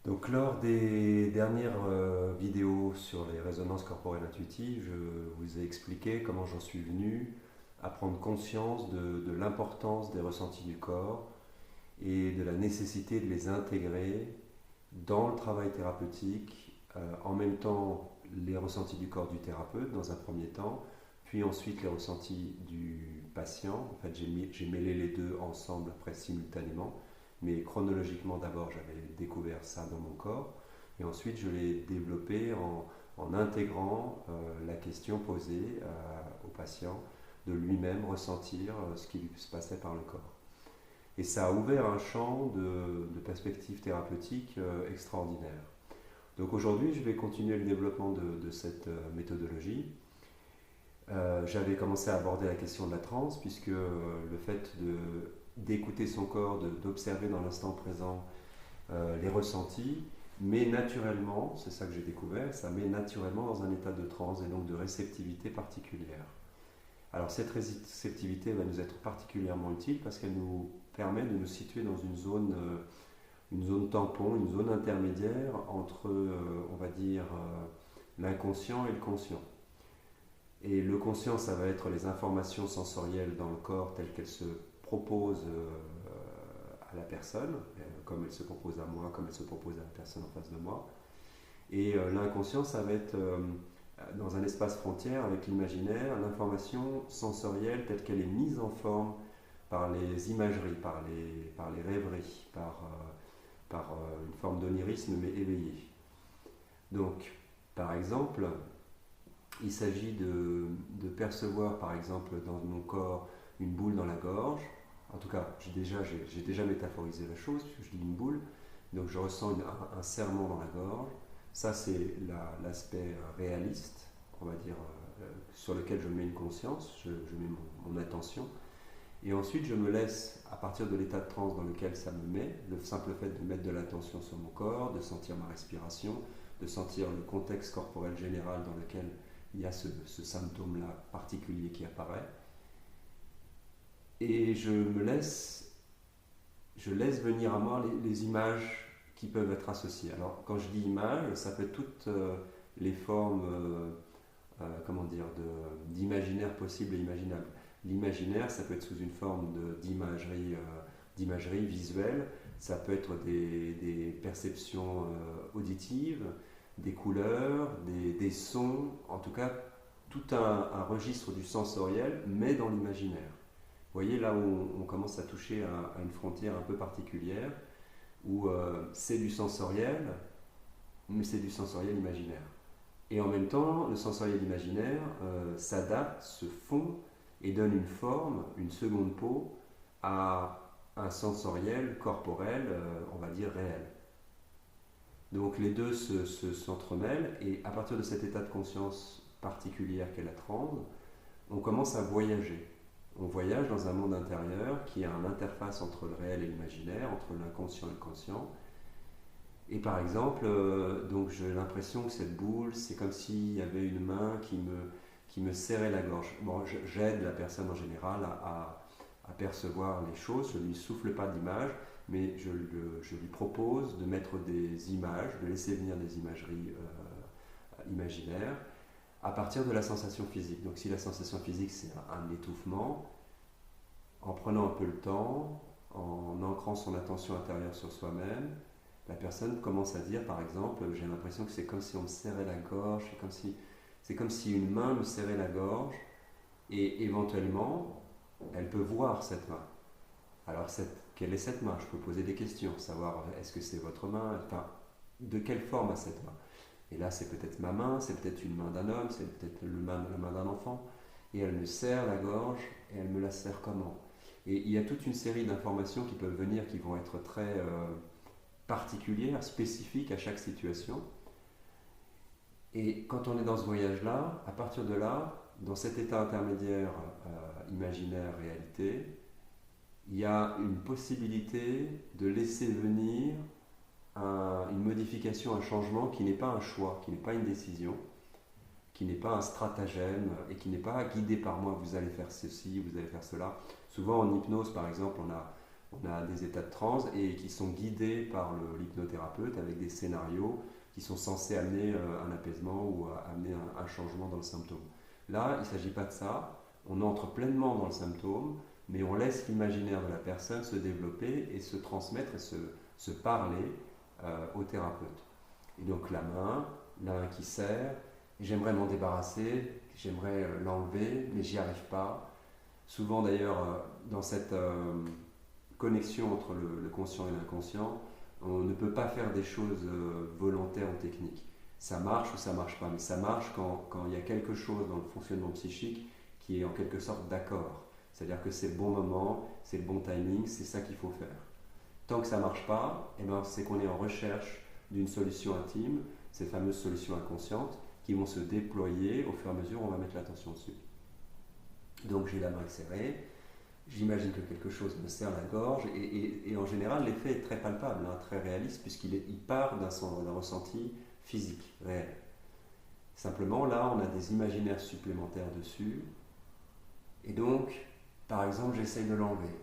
Donc lors des dernières vidéos sur les résonances corporelles intuitives, je vous ai expliqué comment j'en suis venu à prendre conscience de l'importance des ressentis du corps et de la nécessité de les intégrer dans le travail thérapeutique, en même temps les ressentis du corps du thérapeute dans un premier temps, puis ensuite les ressentis du patient. En fait, j'ai mêlé les deux ensemble après simultanément, mais chronologiquement d'abord j'avais découvert ça dans mon corps, et ensuite je l'ai développé en intégrant la question posée au patient de lui-même ressentir ce qui lui se passait par le corps. Et ça a ouvert un champ de perspectives thérapeutiques extraordinaires. Donc aujourd'hui, je vais continuer le développement de cette méthodologie. J'avais commencé à aborder la question de la transe, puisque le fait d'écouter son corps, d'observer dans l'instant présent les ressentis, met naturellement, c'est ça que j'ai découvert, ça met naturellement dans un état de transe et donc de réceptivité particulière. Alors cette réceptivité va nous être particulièrement utile parce qu'elle nous permet de nous situer dans une zone tampon, une zone intermédiaire entre, on va dire, l'inconscient et le conscient. Et le conscient, ça va être les informations sensorielles dans le corps telles qu'elles se proposent à la personne, comme elles se proposent à moi, comme elles se proposent à la personne en face de moi. Et l'inconscient, ça va être dans un espace frontière avec l'imaginaire, l'information sensorielle telle qu'elle est mise en forme par les imageries, par les rêveries, par une forme d'onirisme mais éveillé. Donc, par exemple, il s'agit de percevoir, par exemple, dans mon corps, une boule dans la gorge. En tout cas, j'ai déjà métaphorisé la chose, puisque je dis une boule. Donc, je ressens un serrement dans la gorge. Ça, c'est l'aspect réaliste, on va dire, sur lequel je mets une conscience, je mets mon attention. Et ensuite, je me laisse, à partir de l'état de transe dans lequel ça me met, le simple fait de mettre de l'attention sur mon corps, de sentir ma respiration, de sentir le contexte corporel général dans lequel il y a ce symptôme-là particulier qui apparaît. Et je laisse venir à moi les images qui peuvent être associées. Alors, quand je dis images, ça peut être toutes les formes, comment dire, d'imaginaire possible et imaginable. L'imaginaire, ça peut être sous une forme d'imagerie visuelle, ça peut être des perceptions auditives, des couleurs, des sons, en tout cas tout un registre du sensoriel, mais dans l'imaginaire. Vous voyez là où on commence à toucher à une frontière un peu particulière, où c'est du sensoriel, mais c'est du sensoriel imaginaire. Et en même temps, le sensoriel imaginaire s'adapte, se fond et donne une forme, une seconde peau à un sensoriel corporel, on va dire réel. Donc les deux s'entremêlent et à partir de cet état de conscience particulière qu'est la transe, on commence à voyager. On voyage dans un monde intérieur qui a une interface entre le réel et l'imaginaire, entre l'inconscient et le conscient. Et par exemple, donc j'ai l'impression que cette boule, c'est comme s'il y avait une main qui me serrait la gorge. Bon, j'aide la personne en général à percevoir les choses, je ne lui souffle pas d'image, mais je lui propose de mettre des images, de laisser venir des imageries imaginaires à partir de la sensation physique. Donc si la sensation physique c'est un étouffement, en prenant un peu le temps, en ancrant son attention intérieure sur soi-même, la personne commence à dire par exemple, j'ai l'impression que c'est comme si on me serrait la gorge, c'est comme si une main me serrait la gorge, et éventuellement elle peut voir cette main. Alors quelle est cette main? Je peux poser des questions, savoir est-ce que c'est votre main, enfin, de quelle forme a cette main? Et là c'est peut-être ma main, c'est peut-être une main d'un homme, c'est peut-être la main d'un enfant, et elle me serre la gorge, et elle me la serre comment? Et il y a toute une série d'informations qui peuvent venir, qui vont être très particulières, spécifiques à chaque situation. Et quand on est dans ce voyage-là, à partir de là, dans cet état intermédiaire imaginaire-réalité, il y a une possibilité de laisser venir une modification, un changement qui n'est pas un choix, qui n'est pas une décision, qui n'est pas un stratagème et qui n'est pas guidé par moi, vous allez faire ceci, vous allez faire cela. Souvent en hypnose par exemple, On a des états de transe et qui sont guidés par l'hypnothérapeute avec des scénarios qui sont censés amener un apaisement ou amener un changement dans le symptôme. Là, il ne s'agit pas de ça. On entre pleinement dans le symptôme, mais on laisse l'imaginaire de la personne se développer et se transmettre et se parler au thérapeute. Et donc la main qui serre, j'aimerais m'en débarrasser, j'aimerais l'enlever, mais j'y arrive pas. Souvent d'ailleurs, dans cette connexion entre le conscient et l'inconscient, on ne peut pas faire des choses volontaires ou techniques. Ça marche ou ça marche pas, mais ça marche quand il y a quelque chose dans le fonctionnement psychique qui est en quelque sorte d'accord. C'est-à-dire que c'est le bon moment, c'est le bon timing, c'est ça qu'il faut faire. Tant que ça ne marche pas, eh ben, c'est qu'on est en recherche d'une solution intime, ces fameuses solutions inconscientes, qui vont se déployer au fur et à mesure où on va mettre l'attention dessus. Donc j'ai la main serrée, j'imagine que quelque chose me serre la gorge, et en général l'effet est très palpable, hein, très réaliste, puisqu'il part d'un ressenti physique, réel. Simplement là, on a des imaginaires supplémentaires dessus, et donc, par exemple, j'essaye de l'enlever.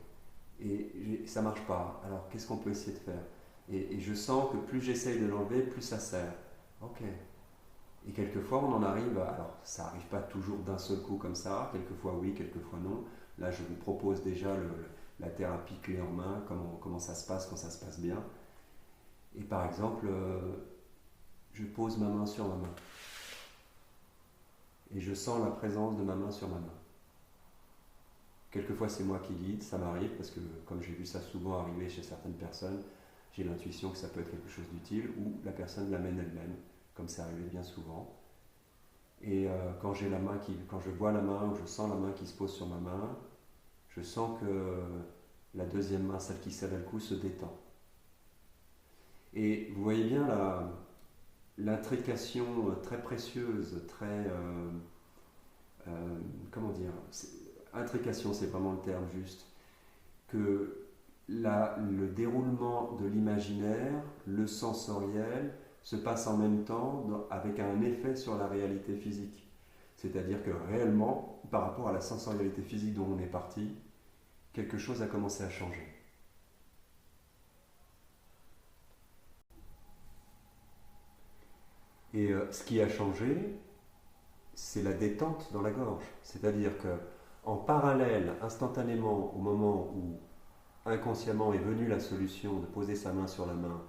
Et ça ne marche pas. Alors, qu'est-ce qu'on peut essayer de faire et je sens que plus j'essaye de l'enlever, plus ça serre. Ok. Et quelquefois, on en arrive, alors ça n'arrive pas toujours d'un seul coup comme ça, quelquefois oui, quelquefois non. Là, je vous propose déjà la thérapie clé en main, comment ça se passe quand ça se passe bien. Et par exemple, je pose ma main sur ma main. Et je sens la présence de ma main sur ma main. Quelquefois, c'est moi qui guide, ça m'arrive, parce que comme j'ai vu ça souvent arriver chez certaines personnes, j'ai l'intuition que ça peut être quelque chose d'utile, ou la personne l'amène elle-même, comme ça arrive bien souvent. Et quand je vois la main, ou je sens la main qui se pose sur ma main, je sens que la deuxième main, celle qui serre le cou, se détend. Et vous voyez bien l'intrication très précieuse, très... comment dire, intrication, c'est vraiment le terme juste, que le déroulement de l'imaginaire, le sensoriel, se passe en même temps avec un effet sur la réalité physique. C'est-à-dire que réellement, par rapport à la sensorialité physique dont on est parti, quelque chose a commencé à changer. Et ce qui a changé, c'est la détente dans la gorge. C'est-à-dire que en parallèle, instantanément, au moment où inconsciemment est venue la solution de poser sa main sur la main,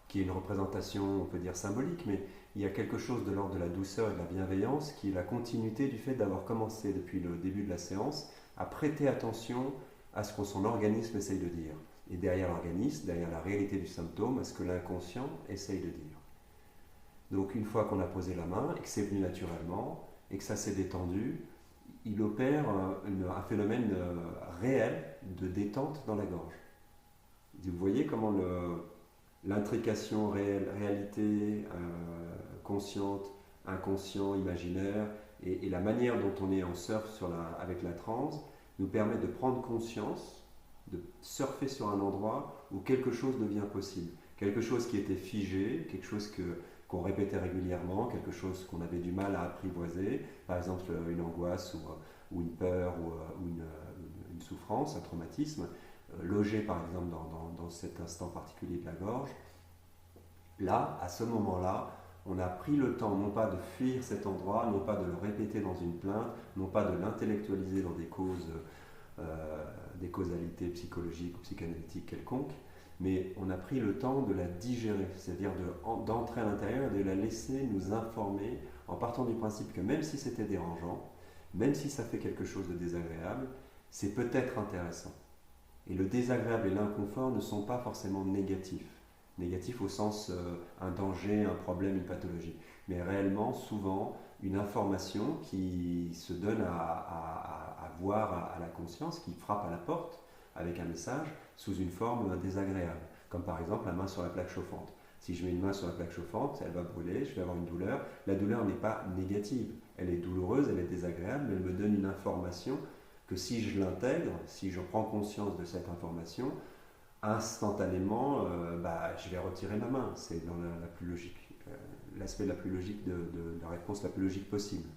qui est une représentation, on peut dire symbolique, mais il y a quelque chose de l'ordre de la douceur et de la bienveillance qui est la continuité du fait d'avoir commencé depuis le début de la séance à prêter attention à ce que son organisme essaye de dire. Et derrière l'organisme, derrière la réalité du symptôme, à ce que l'inconscient essaye de dire. Donc une fois qu'on a posé la main et que c'est venu naturellement et que ça s'est détendu, il opère un phénomène réel de détente dans la gorge. Vous voyez comment l'intrication réalité, consciente, inconscient, imaginaire, et la manière dont on est en surf avec la transe nous permet de prendre conscience, de surfer sur un endroit où quelque chose devient possible. Quelque chose qui était figé, quelque chose qu'on répétait régulièrement, quelque chose qu'on avait du mal à apprivoiser, par exemple une angoisse ou une peur ou une souffrance, un traumatisme, logé par exemple dans cet instant particulier de la gorge. Là, à ce moment-là, on a pris le temps non pas de fuir cet endroit, non pas de le répéter dans une plainte, non pas de l'intellectualiser dans des causalités psychologiques ou psychanalytiques quelconques, mais on a pris le temps de la digérer, c'est-à-dire d'entrer à l'intérieur et de la laisser nous informer en partant du principe que même si c'était dérangeant, même si ça fait quelque chose de désagréable, c'est peut-être intéressant. Et le désagréable et l'inconfort ne sont pas forcément négatifs. Négatifs au sens un danger, un problème, une pathologie. Mais réellement, souvent, une information qui se donne à voir à la conscience, qui frappe à la porte avec un message sous une forme désagréable. Comme par exemple la main sur la plaque chauffante. Si je mets une main sur la plaque chauffante, elle va brûler, je vais avoir une douleur. La douleur n'est pas négative. Elle est douloureuse, elle est désagréable, mais elle me donne une information que si je l'intègre, si je prends conscience de cette information, instantanément, je vais retirer ma main. C'est dans la plus logique, l'aspect la plus logique de la réponse la plus logique possible.